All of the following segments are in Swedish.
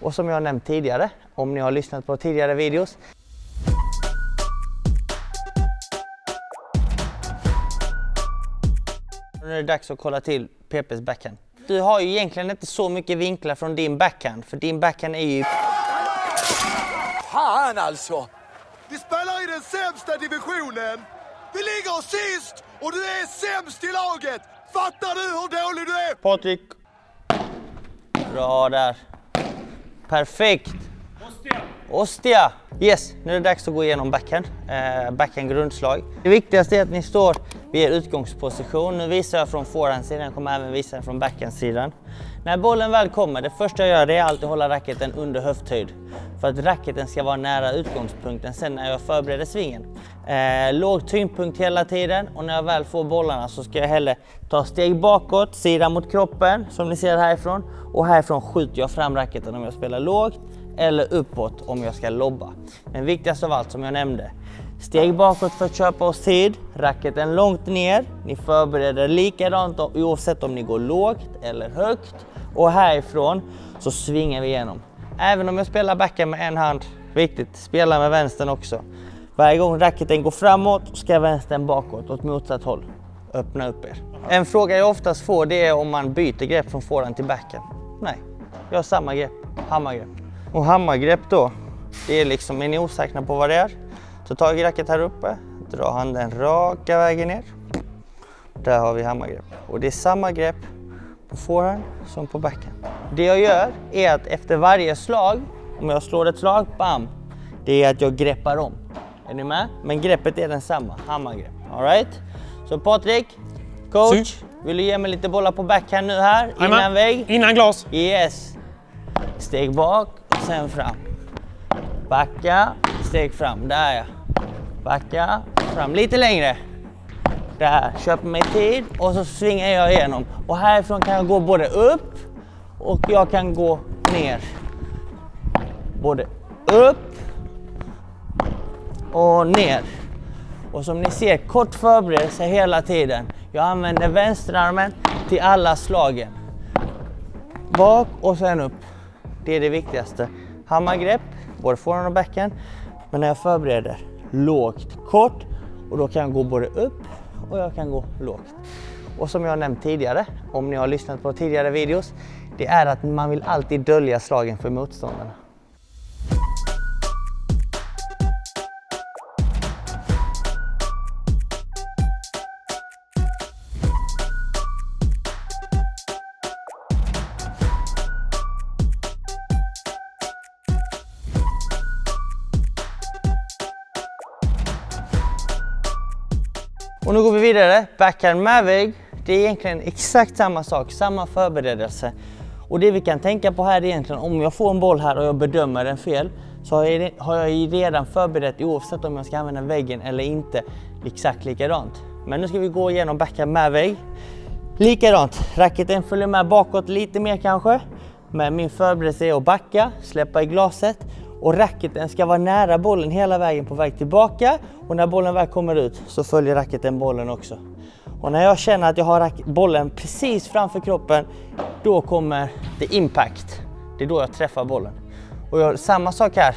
Och som jag nämnt tidigare, om ni har lyssnat på tidigare videos. Nu är det dags att kolla till PPs backhand. Du har ju egentligen inte så mycket vinklar från din backhand, för din backhand är ju... Fan alltså! Vi spelar i den sämsta divisionen. Vi ligger sist och du är sämst i laget. Fattar du hur dålig du är? Patrik. Bra där. Perfekt. Ostia. Yes, nu är det dags att gå igenom backhand. Backhand grundslag. Det viktigaste är att ni står vid er utgångsposition. Nu visar jag från forehandsidan, jag kommer även visa den från backhandsidan. När bollen väl kommer, det första jag gör är alltid att hålla racketen under höfthöjd. För att racketen ska vara nära utgångspunkten sen när jag förbereder svingen. Låg tyngdpunkt hela tiden, och när jag väl får bollarna så ska jag hellre ta steg bakåt, sida mot kroppen som ni ser härifrån. Och härifrån skjuter jag fram racketen om jag spelar lågt eller uppåt om jag ska lobba. Men viktigast av allt som jag nämnde. Steg bakåt för att köpa oss tid, racketen långt ner. Ni förbereder likadant oavsett om ni går lågt eller högt. Och härifrån så svingar vi igenom. Även om jag spelar backhand med en hand, viktigt, spela med vänstern också. Varje gång racketen går framåt ska vänstern bakåt åt motsatt håll. Öppna upp er. En fråga jag oftast får, det är om man byter grepp från forehand till backhand. Nej, jag har samma grepp, hammargrepp. Och hammargrepp då, det är liksom, är ni osäkra på vad det är? Så tag i racket här uppe, dra handen raka vägen ner. Där har vi hammargrepp. Och det är samma grepp på forehand som på backhand. Det jag gör är att efter varje slag, om jag slår ett slag, bam, det är att jag greppar om. Är ni med? Men greppet är densamma, hammargrepp. All right? Så Patrik, coach, vill du ge mig lite bollar på backhand nu här? Innan vägg? Innan glas. Yes. Steg bak och sen fram. Backa, steg fram. Där ja. Backa, fram. Lite längre. Där, köper mig tid och så svingar jag igenom. Och härifrån kan jag gå både upp och jag kan gå ner. Både upp och ner. Och som ni ser, kort förberedelse hela tiden. Jag använder vänsterarmen till alla slagen. Bak och sen upp. Det är det viktigaste. Hammargrepp, både forehand och backhand. Men när jag förbereder lågt, kort, och då kan jag gå både upp och jag kan gå lågt. Och som jag nämnt tidigare, om ni har lyssnat på tidigare videos, det är att man vill alltid dölja slagen för motståndarna. Och nu går vi vidare. Backhand med vägg. Det är egentligen exakt samma sak, samma förberedelse. Och det vi kan tänka på här är egentligen, om jag får en boll här och jag bedömer den fel, så har jag redan förberett oavsett om jag ska använda väggen eller inte, exakt likadant. Men nu ska vi gå igenom backhand med vägg. Likadant, racketen följer med bakåt lite mer kanske. Men min förberedelse är att backa, släppa i glaset. Och racketen ska vara nära bollen hela vägen på väg tillbaka. Och när bollen väl kommer ut så följer racketen bollen också. Och när jag känner att jag har bollen precis framför kroppen, då kommer det impact. Det är då jag träffar bollen. Och samma sak här.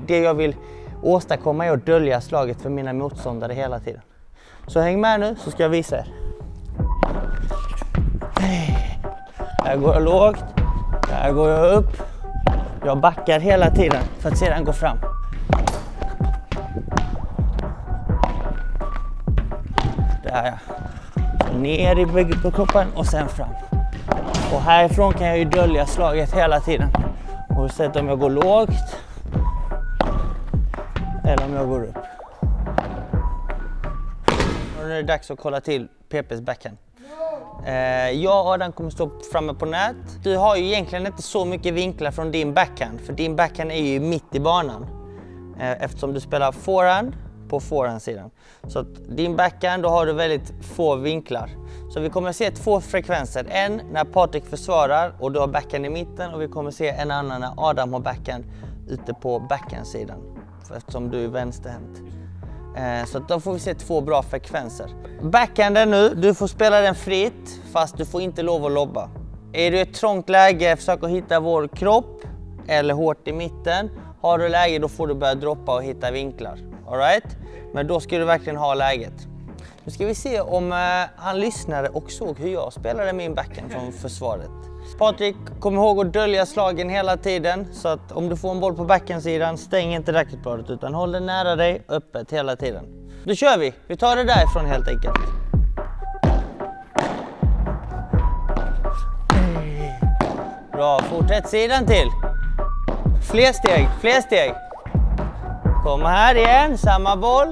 Det jag vill åstadkomma är att dölja slaget för mina motståndare hela tiden. Så häng med nu så ska jag visa er. Här går jag lågt. Här går jag upp. Jag backar hela tiden för att sedan gå fram. Där ja. Ner i på kroppen och sen fram. Och härifrån kan jag ju dölja slaget hela tiden. Och sett om jag går lågt eller om jag går upp. Och nu är det dags att kolla till PPs backhand. Jag och Adam kommer stå framme på nät. Du har ju egentligen inte så mycket vinklar från din backhand, för din backhand är ju mitt i banan. Eftersom du spelar forehand på forehandsidan. Så att din backhand, då har du väldigt få vinklar. Så vi kommer se två frekvenser. En när Patrik försvarar och du har backhand i mitten, och vi kommer se en annan när Adam har backhand ute på backhandsidan. Eftersom du är vänsterhänt. Så då får vi se två bra frekvenser. Backhanden nu, du får spela den fritt, fast du får inte lov att lobba. Är du i ett trångt läge, försök att hitta vår kropp eller hårt i mitten. Har du läge då får du börja droppa och hitta vinklar. All right? Men då ska du verkligen ha läget. Nu ska vi se om han lyssnade och såg hur jag spelade min backhand från försvaret. Patrik, kom ihåg att dölja slagen hela tiden. Så att om du får en boll på backhandsidan, stäng inte racketbladet utan håll den nära dig öppet hela tiden. Då kör vi. Vi tar det därifrån helt enkelt. Bra, fortsätt sidan till. Fler steg, fler steg. Kom här igen, samma boll.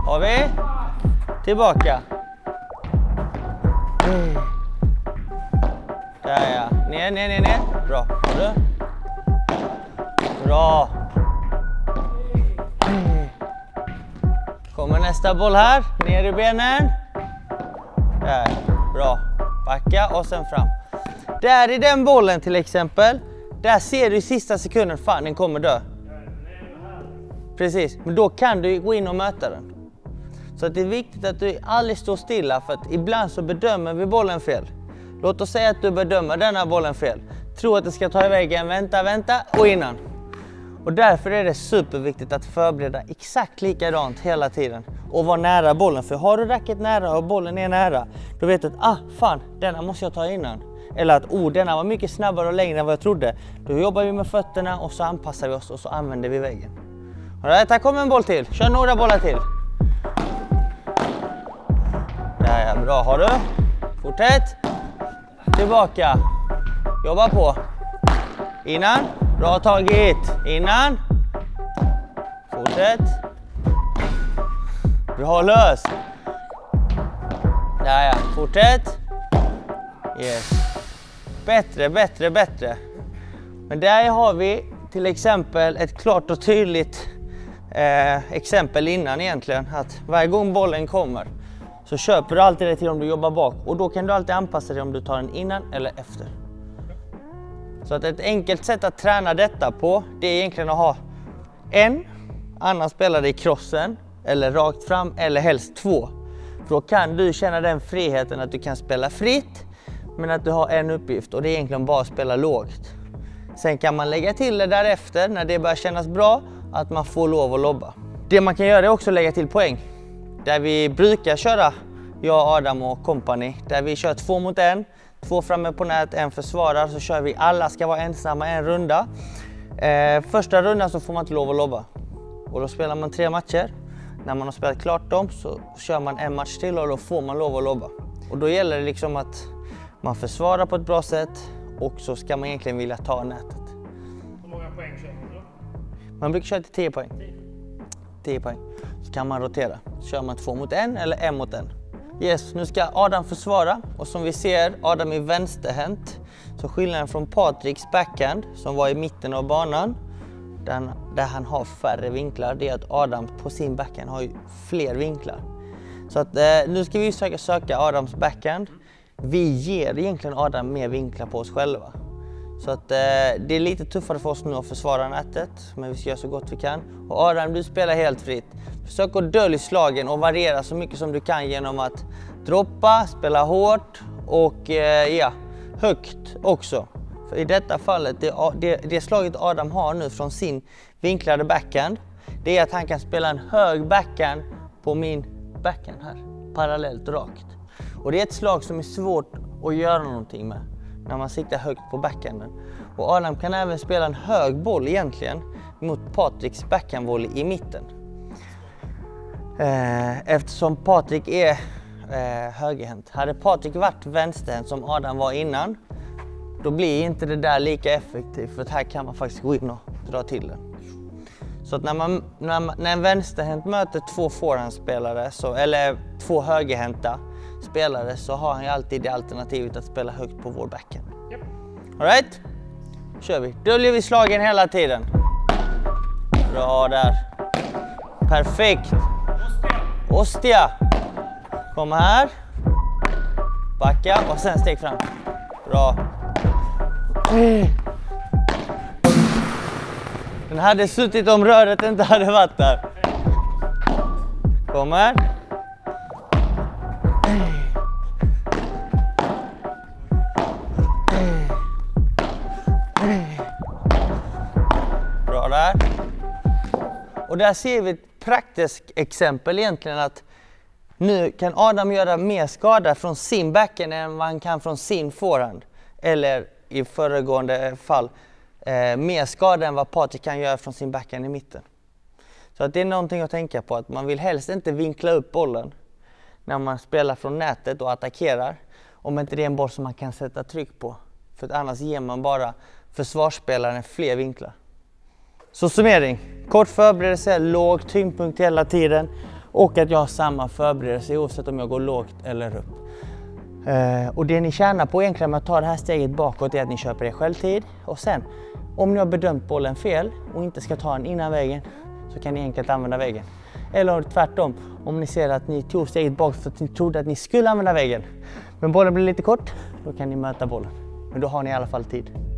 Har vi. Tillbaka. Där ja, ner. Bra, har du. Bra. Kommer nästa boll här, ner i benen. Där, bra. Backa och sen fram. Där i den bollen till exempel, där ser du i sista sekunden, fan den kommer dö. Precis, men då kan du gå in och möta den. Så att det är viktigt att du aldrig står stilla, för att ibland så bedömer vi bollen fel. Låt oss säga att du bedömer denna bollen fel. Tro att det ska ta iväg en, vänta och innan. Och därför är det superviktigt att förbereda exakt likadant hela tiden. Och vara nära bollen, för har du racket nära och bollen är nära, då vet du att fan, denna måste jag ta innan. Eller att denna var mycket snabbare och längre än vad jag trodde. Då jobbar vi med fötterna och så anpassar vi oss och så använder vi väggen. Alright, här kommer en boll till. Kör några bollar till. Där ja, bra. Har du? Fortsätt. Tillbaka. Jobba på. Innan. Bra tagit. Innan. Fortsätt. Bra lös. Där ja, fortsätt. Yes. Bättre. Men där har vi till exempel ett klart och tydligt exempel innan egentligen. Att varje gång bollen kommer så köper du alltid det till om du jobbar bak. Och då kan du alltid anpassa dig om du tar den innan eller efter. Så att ett enkelt sätt att träna detta på, det är egentligen att ha en annan spelare i crossen eller rakt fram eller helst två. För då kan du känna den friheten att du kan spela fritt, men att du har en uppgift och det är egentligen bara att spela lågt. Sen kan man lägga till det därefter när det börjar kännas bra att man får lov att lobba. Det man kan göra är också att lägga till poäng. Där vi brukar köra, jag, Adam och company, där vi kör 2 mot 1, 2 framme på nät, 1 försvarar, så kör vi alla ska vara ensamma en runda. Första rundan så får man inte lov att lobba. Och då spelar man 3 matcher. När man har spelat klart dem så kör man en match till och då får man lov att lobba. Och då gäller det liksom att man försvarar på ett bra sätt och så ska man egentligen vilja ta nätet. Hur många poäng kör man då? Man brukar köra till 10 poäng. 10 poäng. Så kan man rotera. Så kör man 2 mot 1 eller 1 mot 1. Yes, nu ska Adam försvara och som vi ser, Adam är vänsterhänt. Så skillnaden från Patriks backhand som var i mitten av banan, där han har färre vinklar, det är att Adam på sin backhand har ju fler vinklar. Så att nu ska vi söka Adams backhand. Vi ger egentligen Adam mer vinklar på oss själva. Så att det är lite tuffare för oss nu att försvara nätet, men vi ska göra så gott vi kan. Och Adam, du spelar helt fritt. Försök att dölja slagen och variera så mycket som du kan genom att droppa, spela hårt och högt också. För i detta fallet, det slaget Adam har nu från sin vinklade backhand, det är att han kan spela en hög backhand på min backhand här, parallellt och rakt. Och det är ett slag som är svårt att göra någonting med när man siktar högt på backhanden. Och Adam kan även spela en hög boll egentligen mot Patriks backhandvolley i mitten. Eftersom Patrik är högerhänt. Hade Patrik varit vänsterhänt som Adam var innan, då blir inte det där lika effektivt, för här kan man faktiskt gå in och dra till den. Så att när en vänsterhänt möter 2 forehandspelare, eller 2 högerhänta spelare, så har han ju alltid det alternativet att spela högt på vår backhand. Yep. All right? Kör vi. Döljer vi slagen hela tiden. Bra där. Perfekt. Ostia. Kom här. Backa och sen steg fram. Bra. Den hade suttit om röret inte hade varit där. Kommer. Och där ser vi ett praktiskt exempel egentligen, att nu kan Adam göra mer skada från sin backhand än vad han kan från sin forehand. Eller i föregående fall mer skada än vad Patrik kan göra från sin backhand i mitten. Så att det är någonting att tänka på, att man vill helst inte vinkla upp bollen när man spelar från nätet och attackerar, om inte det är en boll som man kan sätta tryck på. För att annars ger man bara försvarsspelaren fler vinklar. Så summering, kort förberedelse, låg tyngdpunkt hela tiden och att jag har samma förberedelse oavsett om jag går lågt eller upp. Och det ni tjänar på egentligen med att ta det här steget bakåt är att ni köper er självtid, och sen om ni har bedömt bollen fel och inte ska ta den innan vägen, så kan ni enkelt använda vägen. Eller tvärtom, om ni ser att ni tog steget bakåt för att ni trodde att ni skulle använda vägen, men bollen blir lite kort, då kan ni möta bollen. Men då har ni i alla fall tid.